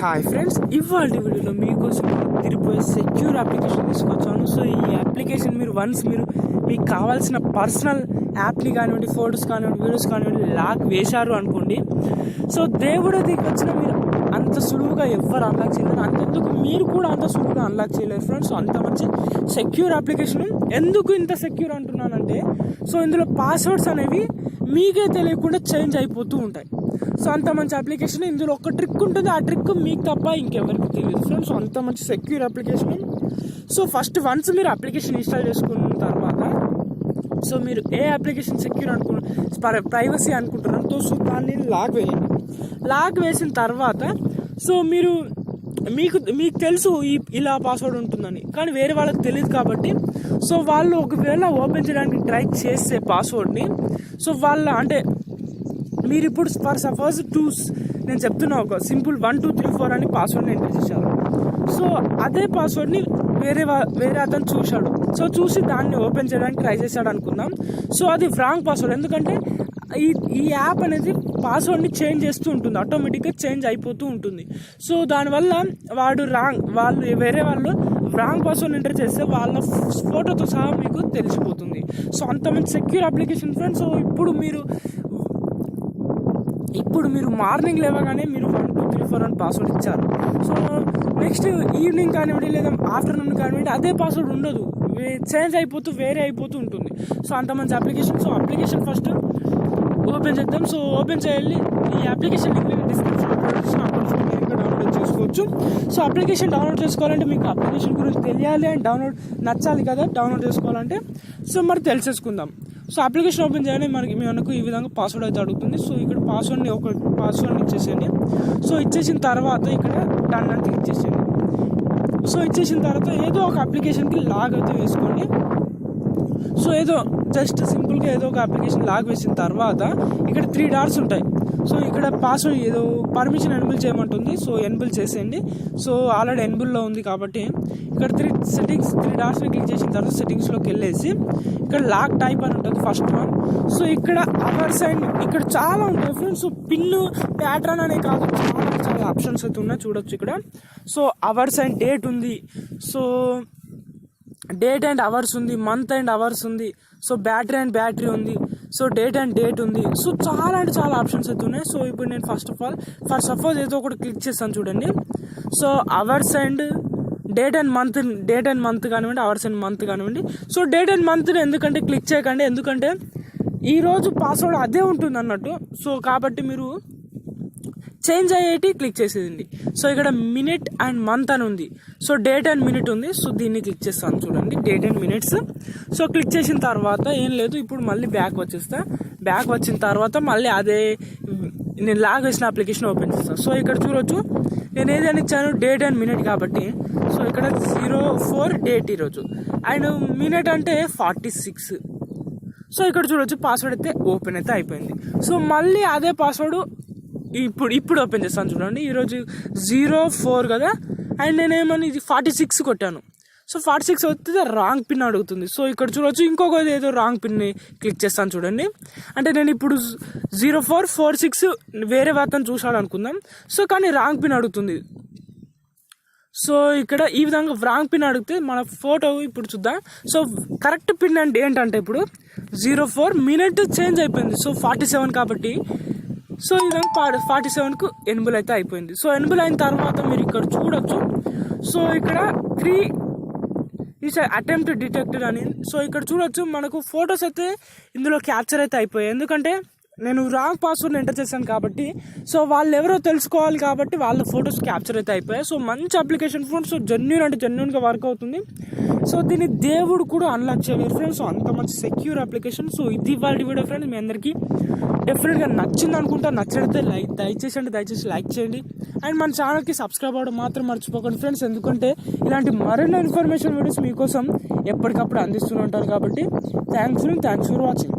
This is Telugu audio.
హాయ్ ఫ్రెండ్స్, ఇవాళ వీడియోలో మీకోసం తిరిగిపోయే సెక్యూర్ అప్లికేషన్ తీసుకొచ్చాను. సో ఈ అప్లికేషన్ మీరు మీకు కావాల్సిన పర్సనల్ యాప్ని కానివ్వండి, ఫొటోస్ కానివ్వండి, వీడియోస్ కానివ్వండి లాక్ వేశారు అనుకోండి. సో దేవుడు దిగొచ్చిన మీరు అంత సులువుగా ఎవ్వరు అన్లాక్ చేయలేరు. అంతెందుకు మీరు కూడా అంత సులువుగా అన్లాక్ చేయలేరు ఫ్రెండ్స్. అంత మంచి సెక్యూర్ అప్లికేషన్. ఎందుకు ఇంత సెక్యూర్ అంటున్నానంటే, సో ఇందులో పాస్వర్డ్స్ అనేవి మీకే తెలియకుండా చేంజ్ అయిపోతూ ఉంటాయి. సో అంత మంచి అప్లికేషన్. ఇందులో ఒక ట్రిక్ ఉంటుంది, ఆ ట్రిక్ మీకు తప్ప ఇంకెవరికి తెలియదు ఫ్రెండ్స్. అంత మంచి సెక్యూర్ అప్లికేషన్. సో వన్స్ మీరు అప్లికేషన్ ఇన్స్టాల్ చేసుకున్న తర్వాత, సో మీరు ఏ అప్లికేషన్ సెక్యూర్ ప్రైవసీ అనుకుంటున్నారో సో దాన్ని లాక్ వేసిన తర్వాత, సో మీకు తెలుసు ఇలా పాస్వర్డ్ ఉంటుందని, కానీ వేరే వాళ్ళకి తెలియదు కాబట్టి, సో వాళ్ళు ఒకవేళ ఓపెన్ చేయడానికి ట్రై చేసే పాస్వర్డ్ని, సో మీరు ఇప్పుడు ఫర్ సపోజ్ నేను చెప్తున్నా ఒక సింపుల్ 1 2 3 4 అని పాస్వర్డ్ని ఎంటర్ చేశారు. సో అదే పాస్వర్డ్ని వేరే అతను చూశాడు. సో చూసి దాన్ని ఓపెన్ చేయడానికి ట్రై చేశాడు అనుకుందాం. సో అది రాంగ్ పాస్వర్డ్. ఎందుకంటే ఈ యాప్ అనేది పాస్వర్డ్ని చేంజ్ చేస్తూ ఉంటుంది, ఆటోమేటిక్గా చేంజ్ అయిపోతూ ఉంటుంది. సో దానివల్ల వేరే వాళ్ళు రాంగ్ పాస్వర్డ్ ఎంటర్ చేస్తే వాళ్ళ ఫోటోతో సహా మీకు తెలిసిపోతుంది. సో అంత మంచి సెక్యూర్ అప్లికేషన్ ఫ్రెండ్స్. సో ఇప్పుడు మీరు మార్నింగ్ లేవగానే మీరు 1 2 3 4 అని పాస్వర్డ్ ఇచ్చారు. సో నెక్స్ట్ ఈవినింగ్ కానివ్వండి లేదా ఆఫ్టర్నూన్ కానివ్వండి అదే పాస్వర్డ్ ఉండదు, చేంజ్ అయిపోతూ వేరే అయిపోతూ ఉంటుంది. సో అంత మంచి application. So application first open చేద్దాం. సో ఓపెన్ చేయాలి. ఈ అప్లికేషన్ లింక్ నేను డిస్క్రిప్షన్లో డౌన్లోడ్ చేసుకోవచ్చు. సో అప్లికేషన్ డౌన్లోడ్ చేసుకోవాలంటే మీకు అప్లికేషన్ గురించి తెలియాలి అండ్ నచ్చాలి కదా డౌన్లోడ్ చేసుకోవాలంటే. సో మరి తెలిసేసుకుందాం. సో అప్లికేషన్ ఓపెన్ చేయాలి. మనకు ఈ విధంగా పాస్వర్డ్ అయితే అడుగుతుంది. సో ఇక్కడ పాస్వర్డ్ని ఇచ్చేసేయండి. సో ఇచ్చేసిన తర్వాత ఇక్కడ డన్ అని క్లిక్ చేసేయండి. సో ఇచ్చేసిన తర్వాత ఏదో ఒక అప్లికేషన్కి లాగ్ అయితే వేసుకోండి. సో జస్ట్ సింపుల్గా ఏదో ఒక అప్లికేషన్ లాగ్ వేసిన తర్వాత ఇక్కడ 3 డాట్స్ ఉంటాయి. సో ఇక్కడ పాస్వర్డ్ ఏదో పర్మిషన్ ఎనేబుల్ చేయమంటుంది. సో ఎనేబుల్ చేసేయండి. సో ఆల్రెడీ ఎనేబుల్లో ఉంది కాబట్టి ఇక్కడ 3 డాట్స్ని క్లిక్ చేసిన తర్వాత సెట్టింగ్స్లోకి వెళ్ళేసి ఇక్కడ లాక్ టైప్ అని ఉంటుంది ఫస్ట్ వన్. సో ఇక్కడ అవర్స్ అండ్ ఇక్కడ చాలా ఉంటాయి ఫ్రెండ్స్. సో పిన్ ప్యాటర్న్ అనే కాదు, చాలా ఆప్షన్స్ అయితే ఉన్నాయి చూడొచ్చు ఇక్కడ. సో అవర్స్ అండ్ డేట్ ఉంది, సో డేట్ అండ్ అవర్స్ ఉంది, మంత్ అండ్ అవర్స్ ఉంది, సో బ్యాటరీ అండ్ బ్యాటరీ ఉంది, సో డేట్ అండ్ డేట్ ఉంది. సో చాలా ఆప్షన్స్ అయితే ఉన్నాయి. సో ఇప్పుడు నేను ఫర్ సపోజ్ ఏదో ఒకటి క్లిక్ చేస్తాను చూడండి. So hours and date and month కానివ్వండి, అవర్స్ అండ్ మంత్ కానివ్వండి. సో డేట్ అండ్ మంత్ ఎందుకంటే క్లిక్ చేయకండి, ఎందుకంటే ఈరోజు పాస్వర్డ్ అదే ఉంటుంది అన్నట్టు. సో కాబట్టి మీరు చేంజ్ అయ్యేటి క్లిక్ చేసేదండి. సో ఇక్కడ మినిట్ అండ్ మంత్ అని ఉంది, సో డేట్ అండ్ మినిట్ ఉంది. సో దీన్ని క్లిక్ చేస్తాను చూడండి, date and minutes. So click చేసిన తర్వాత ఏం లేదు, ఇప్పుడు మళ్ళీ బ్యాక్ వచ్చిన తర్వాత మళ్ళీ అదే నేను లాగ్ వేసిన అప్లికేషన్ ఓపెన్ చేస్తాను. సో ఇక్కడ చూడొచ్చు నేను ఏదైనా ఇచ్చాను డేట్ అండ్ మినిట్ కాబట్టి. సో ఇక్కడ 04 డేట్ ఈరోజు అండ్ మినిట్ అంటే 46. సో ఇక్కడ చూడొచ్చు పాస్వర్డ్ అయితే ఓపెన్ అయితే అయిపోయింది. సో మళ్ళీ అదే పాస్వర్డ్ ఇప్పుడు ఓపెన్ చేస్తాను చూడండి. ఈరోజు 04 కదా అండ్ నేనేమని ఇది 46 కొట్టాను. సో 46 వస్తే రాంగ్ పిన్ అడుగుతుంది. సో ఇక్కడ చూడవచ్చు ఇంకొకటి ఏదో రాంగ్ పిన్ని క్లిక్ చేస్తాను చూడండి. అంటే నేను ఇప్పుడు 0446 వేరే అతను చూసాడు అనుకుందాం. సో కానీ రాంగ్ పిన్ అడుగుతుంది. సో ఇక్కడ ఈ విధంగా రాంగ్ పిన్ అడిగితే మన ఫోటో ఇప్పుడు చూద్దాం. సో కరెక్ట్ పిన్ అంటే ఏంటంటే ఇప్పుడు 04 మినిట్ చేంజ్ అయిపోయింది. సో 47 కాబట్టి సో ఈ విధంగా 47కు ఎనేబుల్ అయితే అయిపోయింది. సో ఎనేబుల్ అయిన తర్వాత మీరు ఇక్కడ చూడొచ్చు. సో ఇక్కడ 3 అటెంప్ట్ డిటెక్టెడ్ అని. సో ఇక్కడ చూడొచ్చు మనకు ఫొటోస్ అయితే ఇందులో క్యాప్చర్ అయితే అయిపోయాయి, ఎందుకంటే నేను రాంగ్ పాస్వర్డ్ ఎంటర్ చేశాను కాబట్టి. సో వాళ్ళు ఎవరో తెలుసుకోవాలి కాబట్టి వాళ్ళ ఫొటోస్ క్యాప్చర్ అయితే అయిపోయాయి. సో మంచి అప్లికేషన్ ఫ్రెండ్స్. సో జెన్యూన్గా వర్క్ అవుతుంది. సో దీన్ని దేవుడు కూడా అన్లాక్ చేయలేరు ఫ్రెండ్స్. సో అంత మంచి సెక్యూర్ అప్లికేషన్. సో ఇది వాళ్ళ వీడియో ఫ్రెండ్స్. మీ అందరికీ డెఫినెట్గా నచ్చింది అనుకుంటా. నచ్చినట్లయితే దయచేసి లైక్ చేయండి అండ్ మన ఛానల్కి సబ్స్క్రైబ్ అవ్వడం మాత్రం మర్చిపోకండి ఫ్రెండ్స్. ఎందుకంటే ఇలాంటి మరిన్ని ఇన్ఫర్మేషన్ వీడియోస్ మీకోసం ఎప్పటికప్పుడు అందిస్తూనే ఉంటాను కాబట్టి. Thanks for watching.